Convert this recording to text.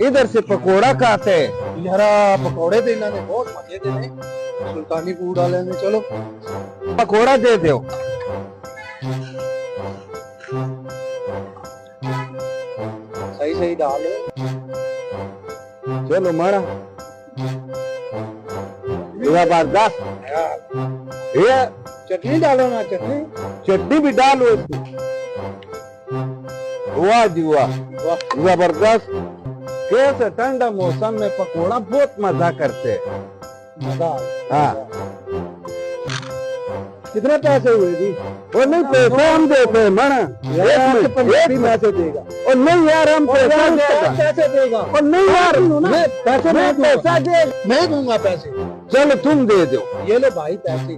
इधर से पकोड़ा खाते हैं। यारा पकौड़े तो इन्होंने बहुत मजे देने सुल्तानी फूड वाले ने। चलो पकोड़ा दे दो। सही सही डालो। चलो मारा जबरदस्त। ये चटनी डालो ना, चटनी। चटनी भी डालो इसमें। वाह जी वाह, जबरदस्त। कैसे ठंडा मौसम में पकोड़ा बहुत मजा करते हैं। मजा हाँ, कितने पैसे हुए जी? वो नहीं पैसे हम देते हैं मना। पंजाबी मैसे देगा और नहीं यार हम पैसा देगा। पैसे देगा और नहीं यार पैसे मैं पैसा दे। मैं दूंगा पैसे। चलो तुम दे दो। ये लो भाई पैसे।